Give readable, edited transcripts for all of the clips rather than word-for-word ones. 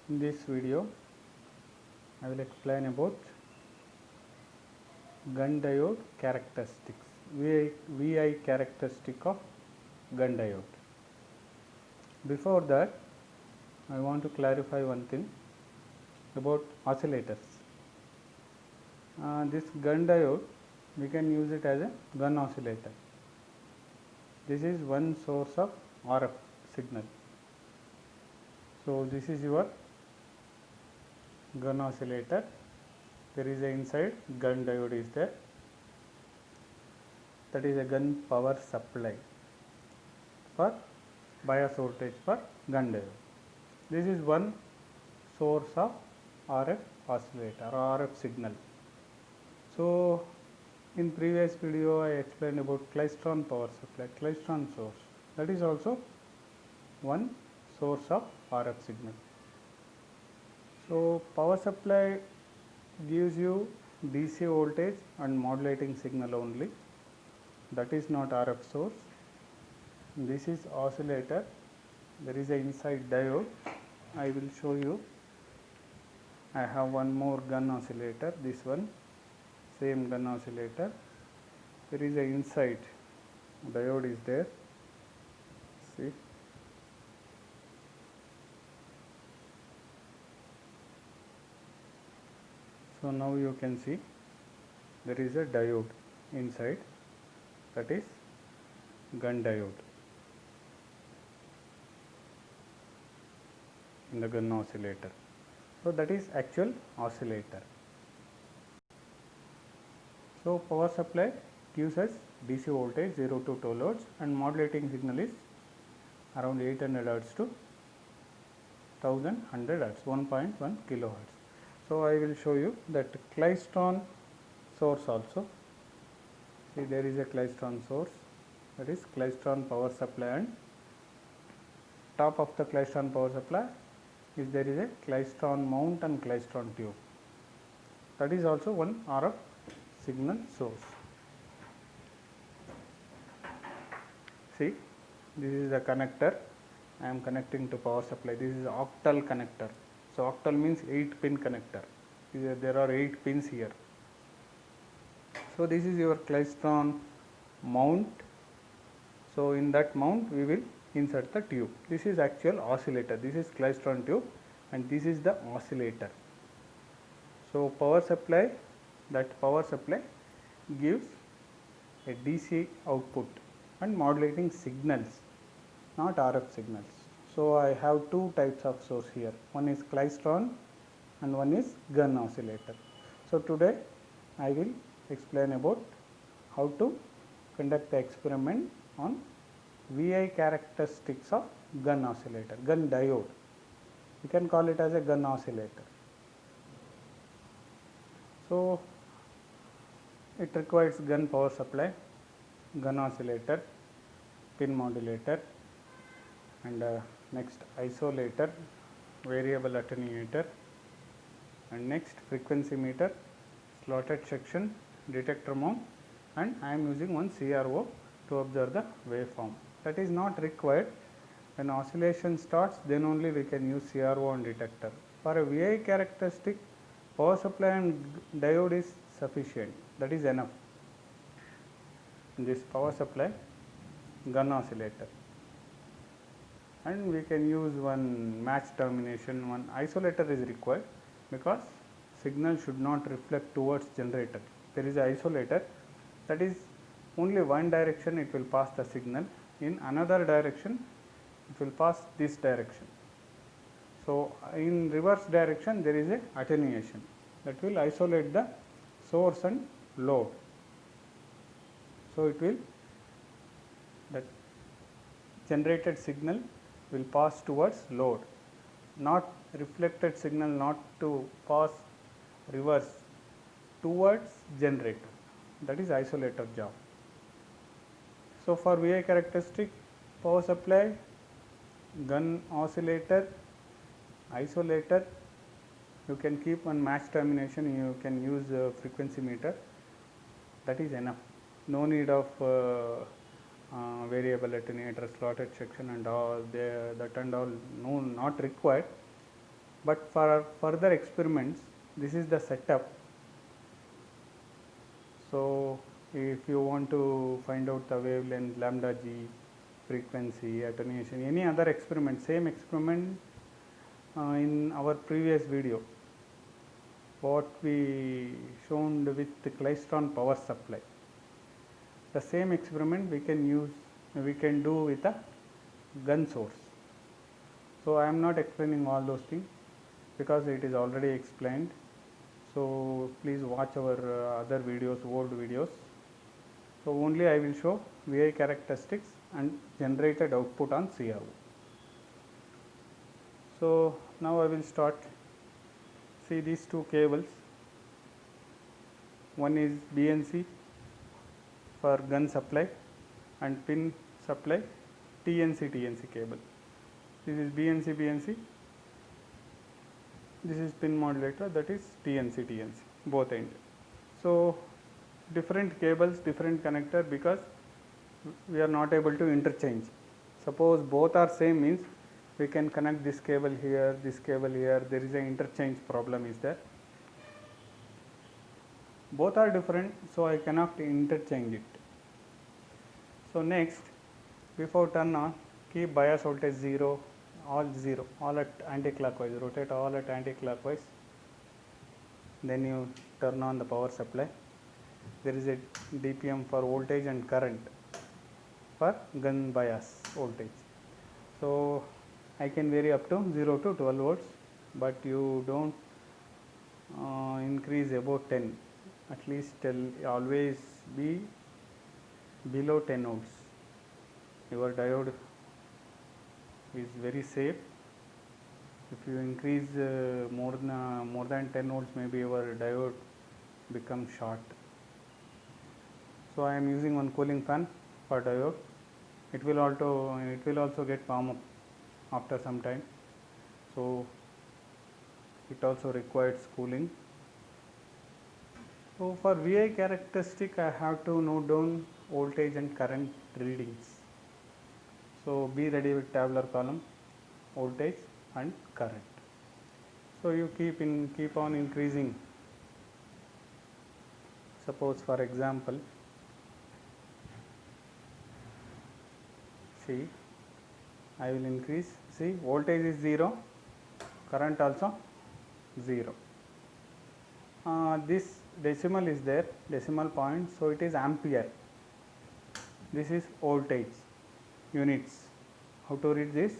In this video, I will explain about gun diode characteristics, VI characteristic of gun diode. Before that, I want to clarify one thing about oscillators. This gun diode, we can use it as a gun oscillator. This is one source of RF signal. So this is your gun oscillator. There is a inside gun diode is there. That is a gun power supply for bias voltage for gun diode. This is one source of RF oscillator or RF signal. So in previous video I explained about klystron power supply, klystron source. That is also one source of RF signal. So power supply gives you DC voltage and modulating signal only. That is not RF source. This is oscillator. There is a inside diode. I will show you. I have one more gun oscillator. This one, same gun oscillator. There is a inside diode is there. See. So now you can see there is a diode inside, that is gun diode in the gun oscillator. So that is actual oscillator. So power supply gives us DC voltage 0 to 2 loads and modulating signal is around 800 Hz to 1100 Hz, 1.1 kilohertz. So I will show you that klystron source also. See, there is a klystron source, that is klystron power supply, and top of the klystron power supply is there is a klystron mount and klystron tube. That is also one RF signal source. See, this is the connector. I am connecting to power supply. This is octal connector. So octal means 8-pin connector. There are 8 pins here. So this is your klystron mount. So in that mount we will insert the tube. This is actual oscillator. This is klystron tube and this is the oscillator. So power supply, that power supply gives a DC output and modulating signals, not RF signals. So I have two types of source here. One is klystron and one is gun oscillator. So today I will explain about how to conduct the experiment on VI characteristics of gun oscillator, gun diode. You can call it as a gun oscillator. So it requires gun power supply, gun oscillator, pin modulator, and next isolator, variable attenuator, and next frequency meter, slotted section, detector mount, and I am using one CRO to observe the waveform. That is not required. When oscillation starts, then only we can use CRO and detector. For a VI characteristic, power supply and diode is sufficient. That is enough. This power supply, gun oscillator, and we can use one match termination. One isolator is required because signal should not reflect towards generator. There is an isolator, that is only one direction it will pass the signal, in another direction it will pass this direction. So in reverse direction there is a attenuation that will isolate the source and load. So it will, that generated signal will pass towards load, not reflected signal not to pass reverse towards generator. That is isolator job. So for VI characteristic, power supply, gun oscillator, isolator, you can keep one match termination, you can use a frequency meter. That is enough. No need of variable attenuator, slotted section and all, that and all, no, not required. But for further experiments, this is the setup. So if you want to find out the wavelength, lambda g, frequency, attenuation, any other experiment, same experiment in our previous video, what we shown with the klystron power supply, the same experiment we can do with a gun source. So I am not explaining all those things because it is already explained. So please watch our other videos, old videos. So only I will show VI characteristics and generated output on CRO. So now I will start. See these two cables. One is BNC for gun supply and pin supply, TNC cable. This is BNC, this is pin modulator, that is TNC, both end. So different cables, different connector, because we are not able to interchange. Suppose both are same means we can connect this cable here, there is an interchange problem is there. Both are different, so I cannot interchange it. So next, before turn on, keep bias voltage 0, all at anti-clockwise, rotate all at anti-clockwise. Then you turn on the power supply. There is a DPM for voltage and current for gun bias voltage. So I can vary up to 0 to 12 volts, but you don't increase above 10. At least always be below 10 volts. Your diode is very safe. If you increase more than 10 volts, maybe your diode becomes short. So I am using one cooling fan for diode. It will also get warm up after some time. So it also requires cooling. So for VI characteristic, I have to note down voltage and current readings. So be ready with tabular column, voltage and current. So you keep on increasing. Suppose for example, see, I will increase. See, voltage is 0, current also 0. This decimal is there, decimal point, so it is ampere. This is voltage units. How to read this?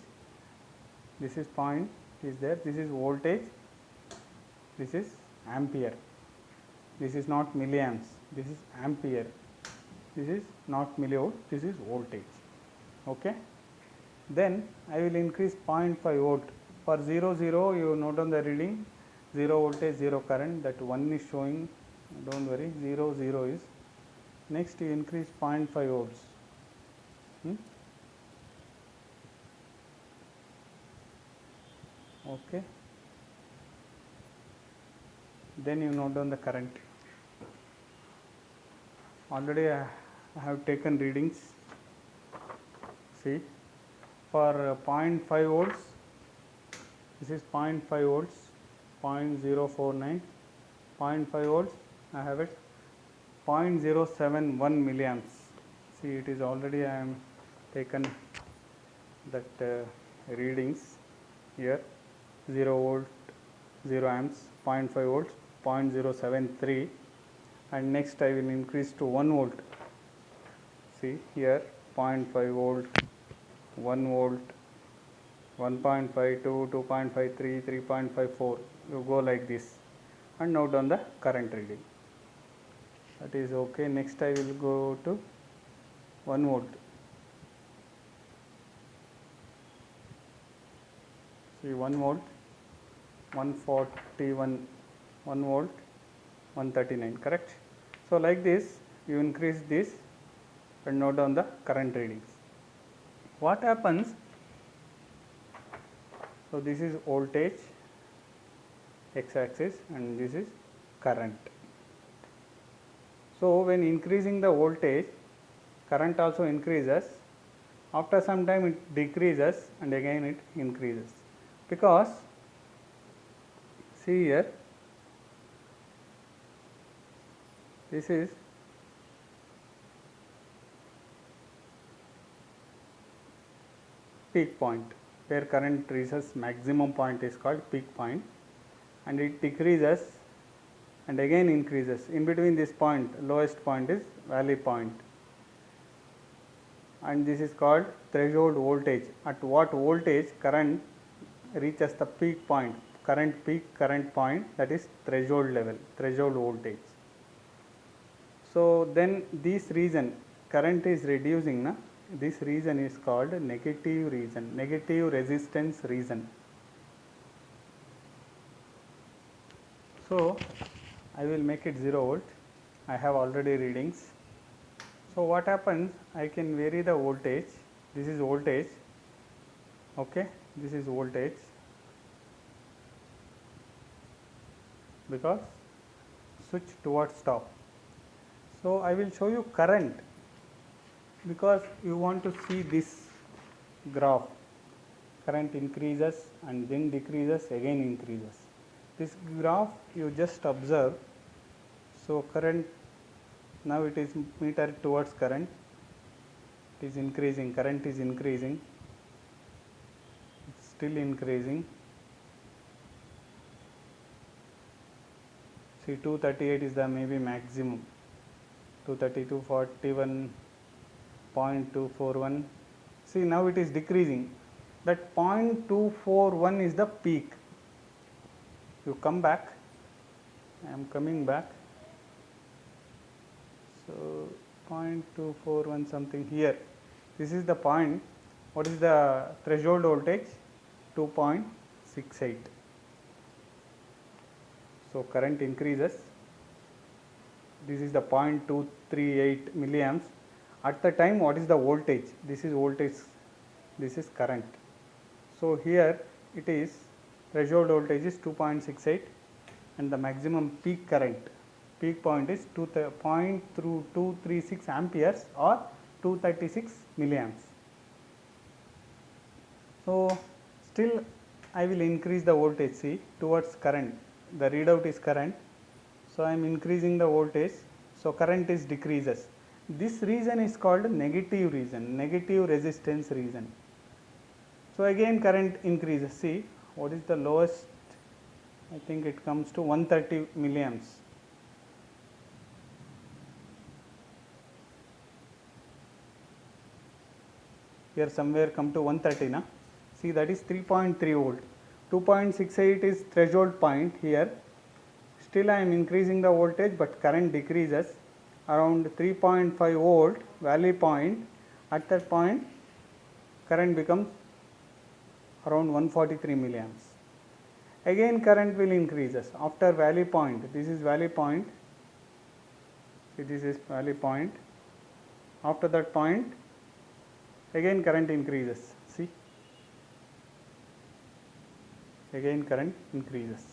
This is point is there, this is voltage, this is ampere, this is not milliamps, this is ampere, this is not millivolt, this is voltage. Okay. Then I will increase 0.5 volt. For 0, 0, you note down the reading, 0 voltage, 0 current, that 1 is showing, don't worry, 0, 0 is. Next you increase 0.5 volts. Okay. Then you note down the current. Already I have taken readings. See, for 0.5 volts, this is 0.5 volts, 0.049, 0.5 volts, I have it 0.071 milliamps. See, it is already I am taken that readings here, 0 volt, 0 amps, 0.5 volts, 0.073, and next I will increase to 1 volt. See here, 0.5 volt, 1 volt, 1.52, 2.53, 3.54, you go like this and note down the current reading. That is okay. Next I will go to 1 volt. See, 1 volt, 141, 1 volt, 139, correct? So like this you increase this and note down the current readings. What happens? So this is voltage, x-axis, and this is current. So when increasing the voltage, current also increases. After some time it decreases and again it increases, because see here, this is peak point where current reaches maximum point is called peak point, and it decreases and again increases. In between this point, lowest point is valley point, and this is called threshold voltage. At what voltage current reaches the peak point, current point, that is threshold level, threshold voltage. So then this region current is reducing, na? This region is called negative region, negative resistance region. So I will make it 0 volt. I have already readings. So what happens, I can vary the voltage. This is voltage, okay, this is voltage, because switch towards top. So I will show you current, because you want to see this graph. Current increases and then decreases, again increases. This graph you just observe. So current, now it is meter towards current, it is increasing, current is increasing, it's still increasing. See, 238 is the maybe maximum, 232, 41.241. See, now it is decreasing. That 0.241 is the peak. You come back, I am coming back. So 0.241 something here. This is the point. What is the threshold voltage? 2.68. So current increases. This is the 0.238 milliamps. At the time, what is the voltage? This is voltage, this is current. So here it is, threshold voltage is 2.68 and the maximum peak current, peak point is 0.236 amperes or 236 milliamps. So still I will increase the voltage, see, towards current. The readout is current. So I am increasing the voltage. So current is decreases. This region is called negative region, negative resistance region. So again current increases. See, what is the lowest? I think it comes to 130 milliamps. Here somewhere come to 130, na? See, that is 3.3 volt. 2.68 is threshold point here. Still I am increasing the voltage, but current decreases around 3.5 volt valley point. At that point current becomes around 143 milliamps. Again current will increases after valley point. This is valley point. See, this is valley point. After that point again current increases. See, again current increases.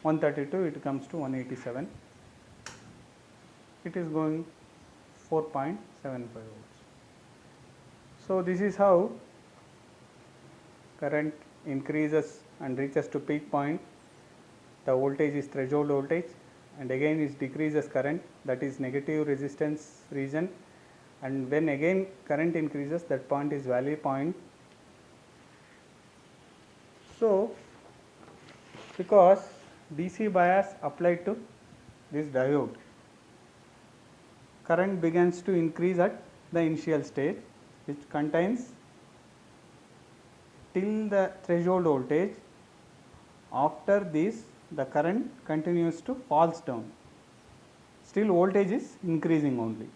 132 it comes to 187. It is going 4.75 volts. So this is how current increases and reaches to peak point. The voltage is threshold voltage, and again it decreases current, that is negative resistance region, and when again current increases, that point is valley point. So because DC bias applied to this diode, current begins to increase at the initial stage, which contains till the threshold voltage. After this, the current continues to falls down. Still voltage is increasing only.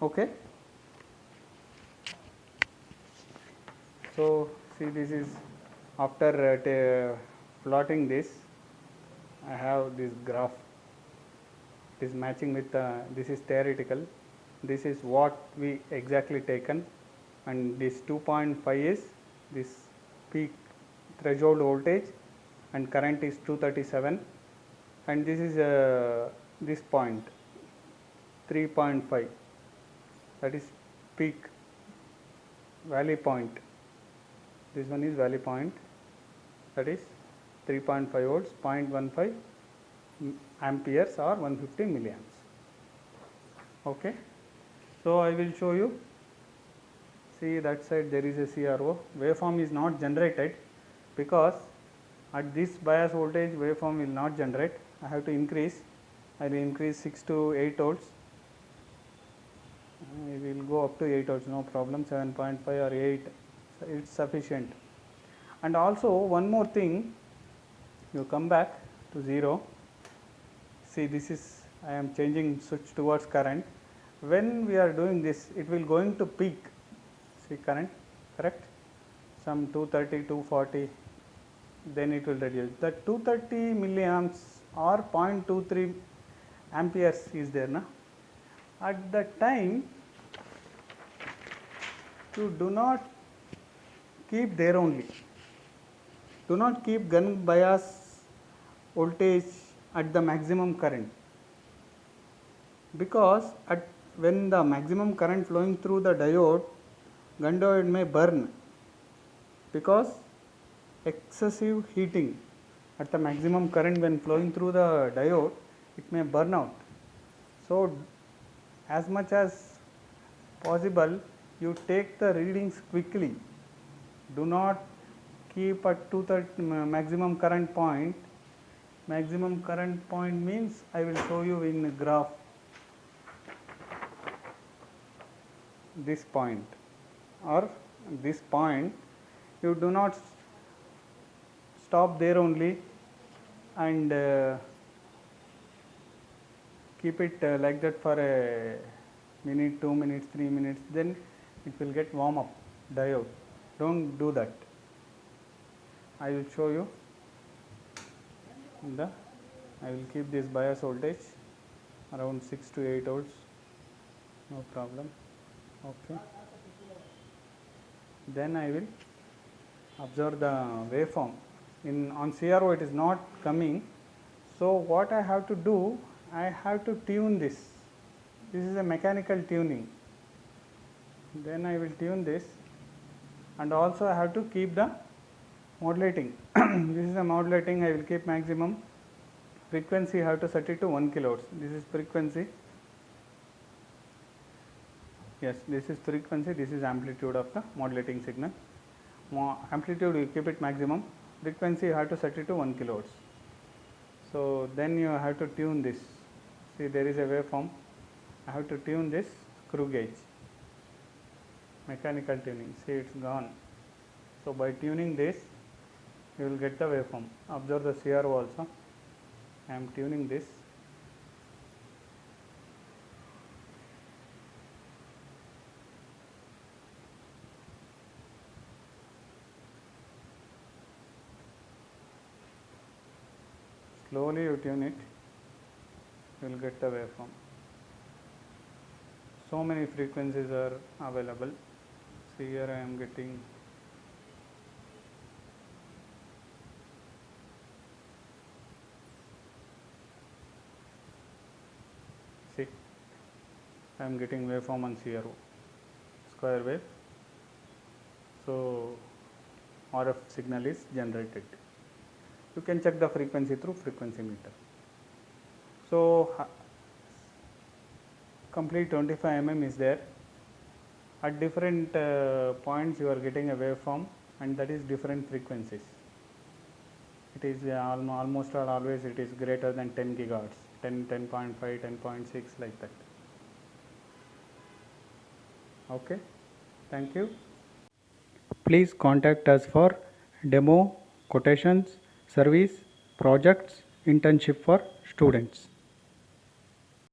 Okay. So see, this is after plotting this, I have this graph. It is matching with this is theoretical. This is what we exactly taken, and this 2.5 is this peak threshold voltage, and current is 237, and this is this point 3.5, that is peak valley point. This one is valley point, that is 3.5 volts, 0.15 amperes or 150 milliamps. Okay. So I will show you. See that side there is a CRO. Waveform is not generated because at this bias voltage waveform will not generate. I have to increase. I will increase 6 to 8 volts. I will go up to 8 volts, no problem. 7.5 or 8, it's sufficient. And also one more thing, you come back to 0. See, this is, I am changing switch towards current. When we are doing this, it will going to peak. See current, correct? Some 230, 240, then it will reduce. The 230 milliamps or 0.23 amperes is there, na? At that time, you do not keep there only. Do not keep gun bias voltage at the maximum current, because when the maximum current flowing through the diode, gun diode may burn, because excessive heating at the maximum current when flowing through the diode, it may burn out. So as much as possible you take the readings quickly. Do not keep at 230 maximum current point. Maximum current point means I will show you in graph. This point or this point, you do not stop there only and keep it like that for a minute, 2 minutes, 3 minutes, then it will get warm up diode. Don't do that. I will show you I will keep this bias voltage around 6 to 8 volts, no problem. Okay. Then I will observe the waveform. On CRO it is not coming, so what I have to do, I have to tune this. This is a mechanical tuning. Then I will tune this, and also I have to keep the modulating. This is a modulating, I will keep maximum. Frequency I have to set it to 1 kilohertz. This is frequency. Yes, this is frequency, this is amplitude of the modulating signal. Amplitude you keep it maximum, frequency you have to set it to 1 kilohertz. So then you have to tune this. See, there is a waveform. I have to tune this screw gauge. Mechanical tuning. See, it's gone. So by tuning this, you will get the waveform. Observe the CRO also. I am tuning this. Slowly you tune it, you will get the waveform. So many frequencies are available. See, here I am getting I am getting waveform on CRO, square wave. So RF signal is generated. You can check the frequency through frequency meter. So complete 25 mm is there. At different points you are getting a waveform, and that is different frequencies. It is almost or always it is greater than 10 gigahertz, 10, 10.5, 10.6 like that. Okay, thank you. Please contact us for demo, quotations, service, projects, internship for students.